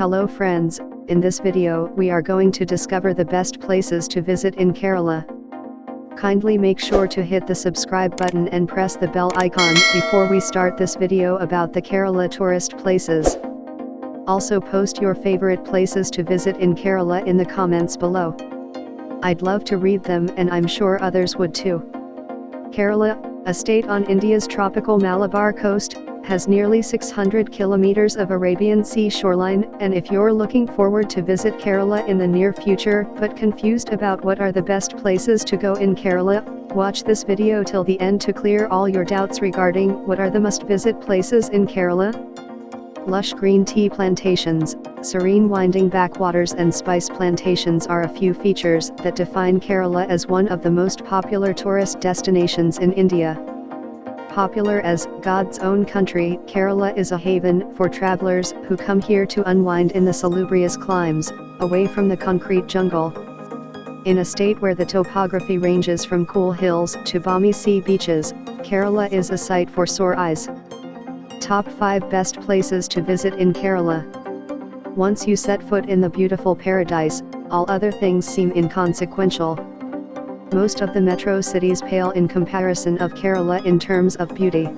Hello friends, in this video we are going to discover the best places to visit in Kerala. Kindly make sure to hit the subscribe button and press the bell icon before we start this video about the Kerala tourist places. Also post your favorite places to visit in Kerala in the comments below. I'd love to read them and I'm sure others would too. Kerala, a state on India's tropical Malabar Coast, has nearly 600 kilometers of Arabian Sea shoreline, and if you're looking forward to visit Kerala in the near future but confused about what are the best places to go in Kerala, watch this video till the end to clear all your doubts regarding what are the must-visit places in Kerala. Lush green tea plantations, serene winding backwaters and spice plantations are a few features that define Kerala as one of the most popular tourist destinations in India. Popular as God's own country, Kerala is a haven for travelers who come here to unwind in the salubrious climes, away from the concrete jungle. In a state where the topography ranges from cool hills to balmy sea beaches, Kerala is a sight for sore eyes. Top 5 best places to visit in Kerala. Once you set foot in the beautiful paradise, all other things seem inconsequential. Most of the metro cities pale in comparison of Kerala in terms of beauty.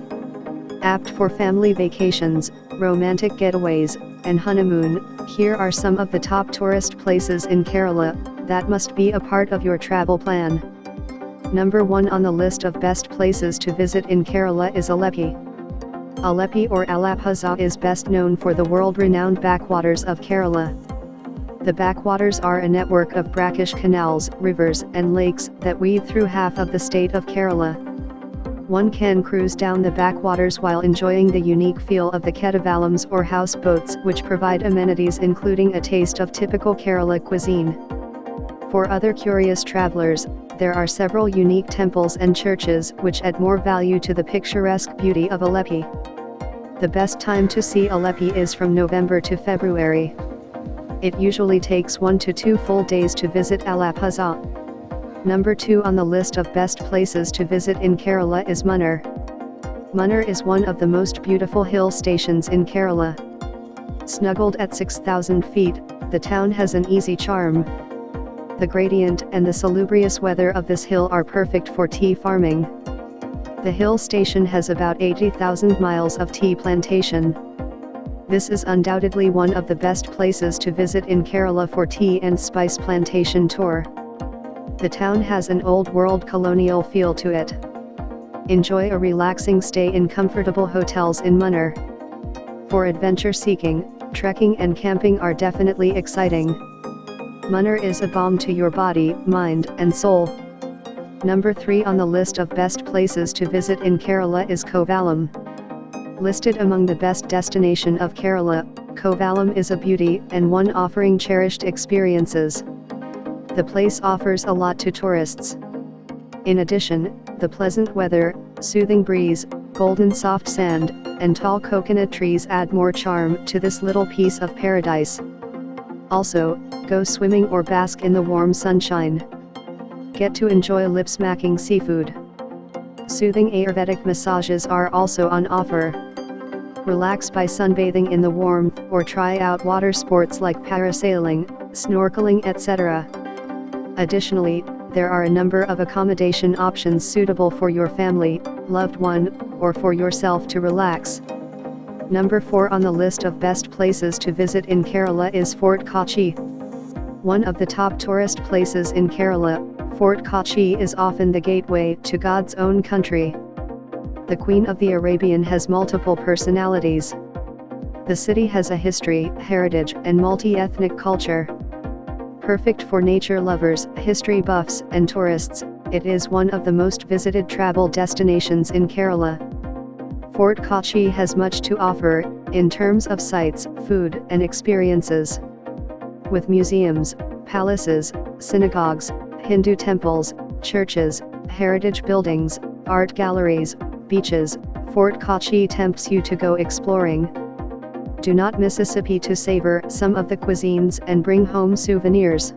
Apt for family vacations, romantic getaways, and honeymoon, here are some of the top tourist places in Kerala that must be a part of your travel plan. Number 1 on the list of best places to visit in Kerala is Alleppey. Alleppey or Alleppey is best known for the world-renowned backwaters of Kerala. The backwaters are a network of brackish canals, rivers, and lakes that weave through half of the state of Kerala. One can cruise down the backwaters while enjoying the unique feel of the Kovalams or houseboats, which provide amenities including a taste of typical Kerala cuisine. For other curious travelers, there are several unique temples and churches which add more value to the picturesque beauty of Alleppey. The best time to see Alleppey is from November to February. It usually takes 1 to 2 full days to visit Alleppey. Number 2 on the list of best places to visit in Kerala is Munnar. Munnar is one of the most beautiful hill stations in Kerala. Snuggled at 6,000 feet, the town has an easy charm. The gradient and the salubrious weather of this hill are perfect for tea farming. The hill station has about 80,000 miles of tea plantation. This is undoubtedly one of the best places to visit in Kerala for tea and spice plantation tour. The town has an old-world colonial feel to it. Enjoy a relaxing stay in comfortable hotels in Munnar. For adventure seeking, trekking and camping are definitely exciting. Munnar is a balm to your body, mind, and soul. Number 3 on the list of best places to visit in Kerala is Kovalam. Listed among the best destination of Kerala, Kovalam is a beauty and one offering cherished experiences. The place offers a lot to tourists. In addition, the pleasant weather, soothing breeze, golden soft sand, and tall coconut trees add more charm to this little piece of paradise. Also, go swimming or bask in the warm sunshine. Get to enjoy lip-smacking seafood. Soothing Ayurvedic massages are also on offer. Relax by sunbathing in the warmth or try out water sports like parasailing, snorkeling, etc. Additionally, there are a number of accommodation options suitable for your family, loved one, or for yourself to relax. Number 4 on the list of best places to visit in Kerala is Fort Kochi. One of the top tourist places in Kerala, Fort Kochi is often the gateway to God's own country. The Queen of the Arabian has multiple personalities. The city has a history, heritage, and multi-ethnic culture. Perfect for nature lovers, history buffs, and tourists, it is one of the most visited travel destinations in Kerala. Fort Kochi has much to offer, in terms of sights, food, and experiences. With museums, palaces, synagogues, Hindu temples, churches, heritage buildings, art galleries, beaches, Fort Kochi tempts you to go exploring. Do not Mississippi to savor some of the cuisines and bring home souvenirs.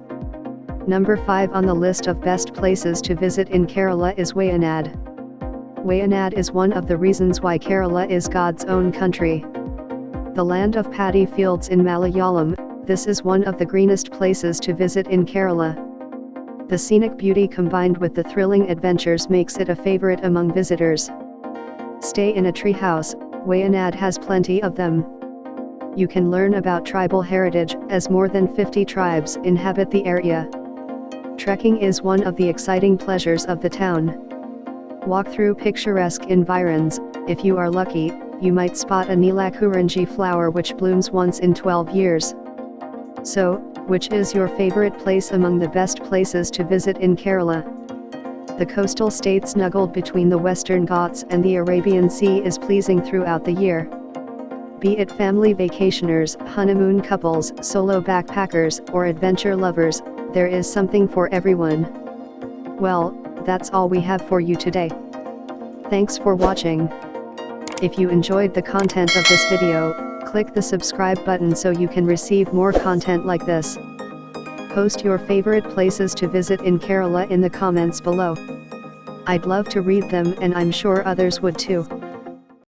Number 5 on the list of best places to visit in Kerala is Wayanad. Wayanad is one of the reasons why Kerala is God's own country. The land of paddy fields in Malayalam, this is one of the greenest places to visit in Kerala. The scenic beauty combined with the thrilling adventures makes it a favorite among visitors. Stay in a tree house, Wayanad has plenty of them. You can learn about tribal heritage, as more than 50 tribes inhabit the area. Trekking is one of the exciting pleasures of the town. Walk through picturesque environs. If you are lucky, you might spot a Nilakurinji flower which blooms once in 12 years. So, which is your favorite place among the best places to visit in Kerala? The coastal state snuggled between the Western Ghats and the Arabian Sea is pleasing throughout the year. Be it family vacationers, honeymoon couples, solo backpackers, or adventure lovers, there is something for everyone. Well, that's all we have for you today. Thanks for watching. If you enjoyed the content of this video, click the subscribe button so you can receive more content like this. Post your favorite places to visit in Kerala in the comments below. I'd love to read them and I'm sure others would too.